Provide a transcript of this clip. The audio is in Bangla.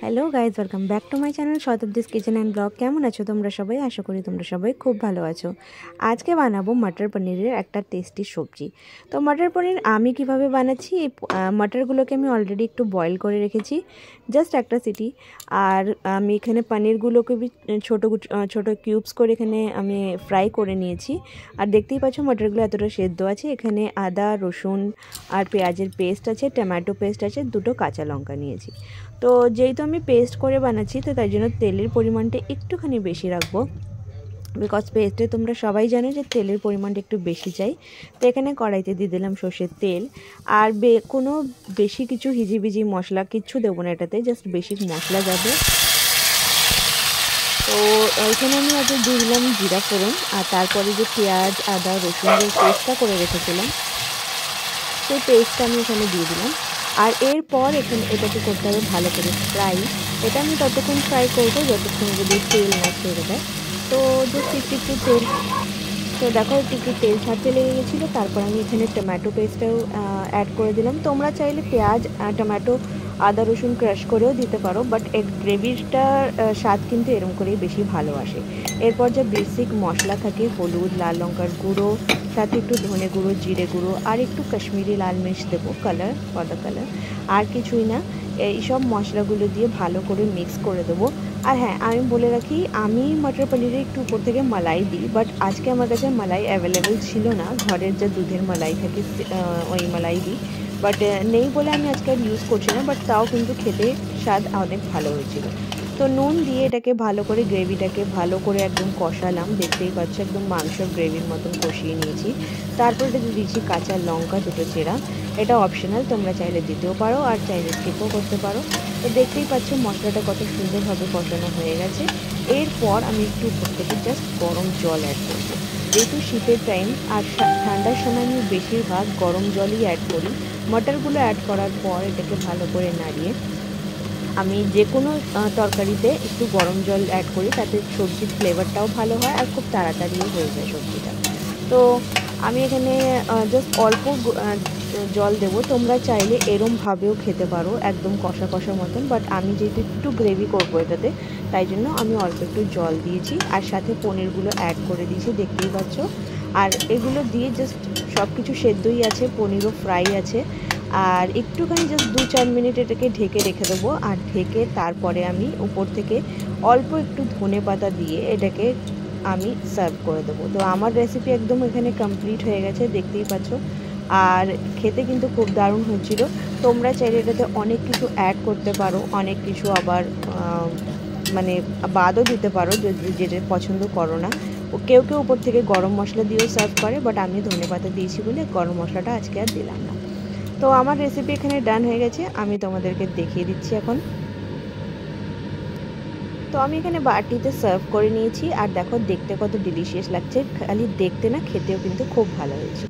Hello guys, welcome back to my channel Shatabdi's kitchen and blog. কেমন আছো তোমরা সবাই? আশা করি তোমরা সবাই খুব ভালো আছো। আজকে বানাবো মটর পনিরের একটা টেস্টি সবজি। তো মটর পনির আমি কিভাবে বানাচ্ছি, এই মটরগুলোকে আমি অলরেডি একটু বয়েল করে রেখেছি, জাস্ট একটা সিটি। আর আমি এখানে পনিরগুলোকে ছোটো ছোটো কিউবস করে এখানে আমি ফ্রাই করে নিয়েছি। আর দেখতেই পাচ্ছ মটরগুলো এতটা সেদ্ধ আছে। এখানে আদা, রসুন আর পেঁয়াজের পেস্ট আছে, টমেটো পেস্ট আছে, দুটো কাঁচা লঙ্কা নিয়েছি। তো যেহেতু আমি পেস্ট করে বানাচ্ছি, তো তাই জন্য তেলের পরিমাণটা একটুখানি বেশি রাখবো, বিকজ পেস্টে তোমরা সবাই জানো যে তেলের পরিমাণটা একটু বেশি চাই। তো এখানে কড়াইতে দিয়ে দিলাম সর্ষের তেল। আর কোনো বেশি কিছু হিজিবিজি মশলা কিচ্ছু দেবো না এটাতে, জাস্ট বেশি মশলা যাবে। তো এখানে আমি আগে দিয়ে দিলাম জিরা ফোড়ন, আর তারপরে যে পেঁয়াজ, আদা, রসুনের পেস্টটা করে রেখেছিলাম, সেই পেস্টটা আমি এখানে দিয়ে দিলাম। আর এরপর এটাকে করতে হবে ভালো করে ফ্রাই। এটা আমি ততক্ষণ ফ্রাই করবো যতক্ষণ যদি তেল না ছেড়ে দেয়। তো জাস্ট একটু তেল, তো দেখো একটু তেল ছাড়তে লেগে গেছিলো। তারপর আমি এখানে টমেটো পেস্টটাও অ্যাড করে দিলাম। তোমরা চাইলে পেঁয়াজ, টমেটো, আদা, রসুন ক্রাশ করেও দিতে পারো, বাট এর গ্রেভিটার স্বাদ কিন্তু এরকম করেই বেশি ভালো আসে। এরপর যে বেসিক মশলা থাকে, হলুদ, লাল লঙ্কার গুঁড়ো, সাথে একটু ধনে গুঁড়ো, জিরে গুঁড়ো, আর একটু কাশ্মীরি লাল মির্চ দেবো কালার, ফর দ্য কালার, আর কিছুই না। এইসব মশলাগুলো দিয়ে ভালো করে মিক্স করে দেবো। আর হ্যাঁ, আমি বলে রাখি, আমি মটর পনিরে একটু উপর থেকে মালাই দিই, বাট আজকে আমার কাছে মালাই অ্যাভেলেবেল ছিল না। ঘরের যে দুধের মালাই থাকে ওই মালাই দিই, বাট নেই বলে আমি আজকে আর ইউজ করছি না। বাট তাও কিন্তু খেতে স্বাদ অনেক ভালো হয়েছিল। তো নুন দিয়ে এটাকে ভালো করে, গ্রেভিটাকে ভালো করে একদম কষালাম। দেখতেই পাচ্ছ একদম মাংসর গ্রেভির মতন কষিয়ে নিয়েছি। তারপর এটাতে দিয়েছি কাঁচা লঙ্কা দুটো চেরা। এটা অপশনাল, তোমরা চাইলে দিতেও পারো আর চাইলে স্কিপও করতে পারো। তো দেখতেই পাচ্ছ মশলাটা কত সুন্দরভাবে কষানো হয়ে গেছে। এরপর আমি একটু উপর থেকে জাস্ট গরম জল অ্যাড করবো। যেহেতু শীতের টাইম আর ঠান্ডার সময় আমি বেশিরভাগ গরম জলই অ্যাড করি। মটরগুলো অ্যাড করার পর এটাকে ভালো করে নাড়িয়ে আমি যে কোনো তরকারিতে একটু গরম জল অ্যাড করি, তাতে সবজির ফ্লেভারটাও ভালো হয় আর খুব তাড়াতাড়িও হয়ে যায় সবজিটা। তো আমি এখানে জাস্ট অল্প জল দেবো। তোমরা চাইলে এরমভাবেও খেতে পারো, একদম কষা কষা মতন, বাট আমি যেহেতু একটু গ্রেভি করবো এটাতে, তাই জন্য আমি অল্প একটু জল দিয়েছি। আর সাথে পনিরগুলো অ্যাড করে দিয়েছি, দেখতেই পাচ্ছ। আর এগুলো দিয়ে জাস্ট সব কিছু সেদ্ধই আছে, পনিরও ফ্রাই আছে। আর একটুখানি জাস্ট 2-4 মিনিট এটাকে ঢেকে রেখে দেবো। আর ঢেকে তারপরে আমি উপর থেকে অল্প একটু ধনে পাতা দিয়ে এটাকে আমি সার্ভ করে দেবো। তো আমার রেসিপি একদম এখানে কমপ্লিট হয়ে গেছে, দেখতেই পাচ্ছ। আর খেতে কিন্তু খুব দারুণ হচ্ছিল। তোমরা চাইলে এটাতে অনেক কিছু অ্যাড করতে পারো, অনেক কিছু আবার মানে বাদও দিতে পারো যদি যেটা পছন্দ করো না। কেউ কেউ উপর থেকে গরম মশলা দিয়েও সার্ভ করে, বাট আমি ধনেপাতা দিয়েছি বলে গরম মশলাটা আজকে আর দিলাম না। তো আমার রেসিপি এখানে ডান হয়ে গেছে, আমি তোমাদেরকে দেখিয়ে দিচ্ছি এখন। তো আমি এখানে বাটিতে সার্ভ করে নিয়েছি। আর দেখো দেখতে কত ডিলিশিয়াস লাগছে, খালি দেখতে না, খেতেও কিন্তু খুব ভালো হয়েছিল।